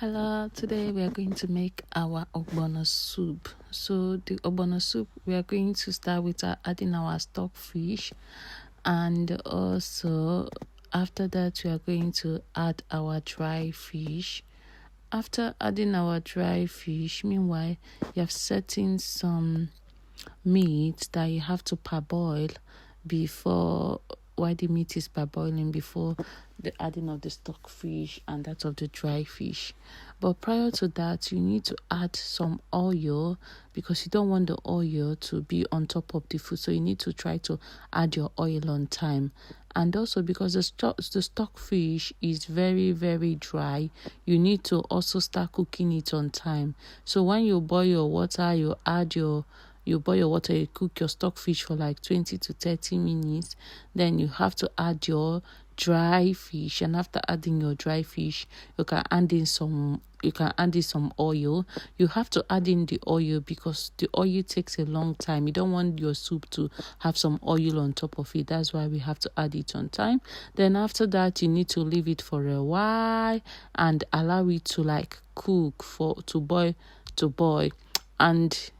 Hello, today we are going to make our Ogbonna soup. So the Ogbonna soup, we are going to start with adding our stock fish, and also after that we are going to add our dry fish. After adding our dry fish, meanwhile you have set in some meat that you have to parboil before, while the meat is parboiling, before the adding of the stock fish and that of the dry fish. But prior to that, you need to add some oil, because you don't want the oil to be on top of the food, so you need to try to add your oil on time. And also, because the stock fish is very, very dry, you need to also start cooking it on time. So when you boil your water, you boil your water, you cook your stock fish for like 20 to 30 minutes. Then you have to add your dry fish, and after adding your dry fish, you can add in some oil. You have to add in the oil because the oil takes a long time. You don't want your soup to have some oil on top of it. That's why we have to add it on time. Then after that, you need to leave it for a while and allow it to cook to boil. And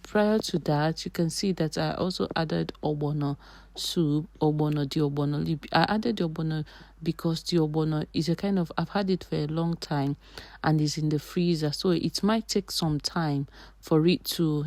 prior to that, you can see that I also added Ogbonna soup, the Ogbonna leaf. I added the Ogbonna because the Ogbonna is I've had it for a long time and is in the freezer, so it might take some time for it to,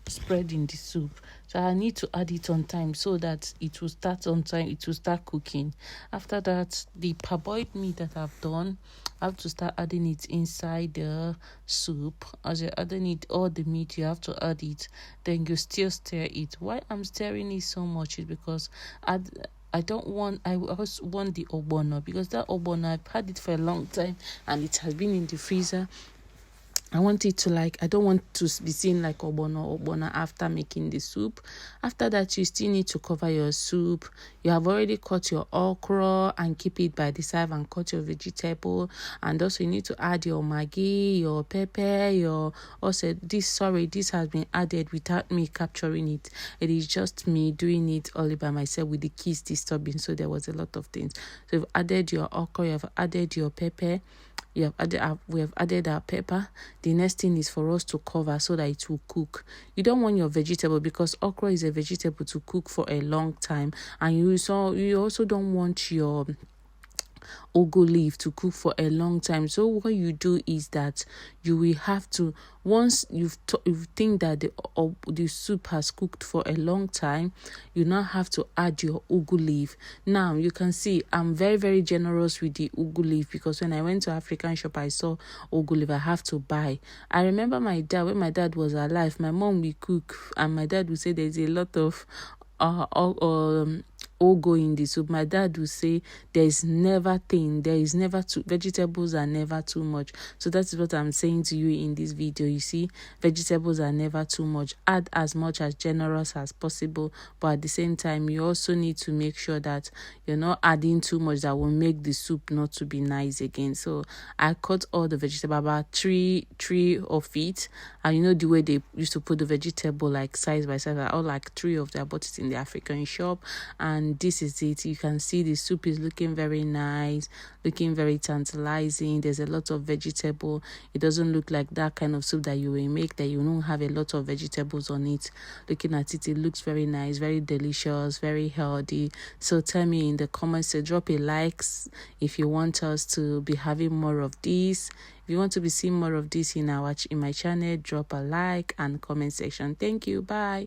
spread in the soup. So I need to add it on time so that it will start on time, it will start cooking. After that, the parboiled meat that I've done, I have to start adding it inside the soup. As you're adding it, all the meat, you have to add it. Then you still stir it. Why I'm stirring it so much is because I also want the Ogbonna, because that Ogbonna, I've had it for a long time and it has been in the freezer. I want it to I don't want to be seen like Ogbonna after making the soup. After that, you still need to cover your soup. You have already cut your okra and keep it by the side, and cut your vegetable. And also you need to add your Maggi, your pepper, this has been added without me capturing it. It is just me doing it all by myself with the kids disturbing, so there was a lot of things. So you've added your okra, you have added your pepper. We have added our pepper. The next thing is for us to cover so that it will cook. You don't want your vegetable, because okra is a vegetable, to cook for a long time, and you also don't want your ugu leaf to cook for a long time. So what you do is that you will have to, once you think that the soup has cooked for a long time, you now have to add your ugu leaf. Now you can see I'm very, very generous with the ugu leaf, because when I went to African shop, I saw ugu leaf, I have to buy. I remember when my dad was alive, my mom would cook and my dad would say there's a lot of ugu in the soup. My dad would say vegetables are never too much. So that is what I'm saying to you in this video. You see, vegetables are never too much. Add as much as generous as possible, but at the same time, you also need to make sure that you're not adding too much that will make the soup not to be nice again. So I cut all the vegetable, about three of it, and you know the way they used to put the vegetable size by size, all three of them. I bought it in the African shop, and this is it. You can see the soup is looking very nice, looking very tantalizing. There's a lot of vegetable. It doesn't look like that kind of soup that you will make that you don't have a lot of vegetables on it. Looking at it, it looks very nice, very delicious, very healthy. So tell me in the comments, drop a like if you want us to be having more of this. If you want to be seeing more of this in my channel, drop a like and comment section. Thank you. Bye.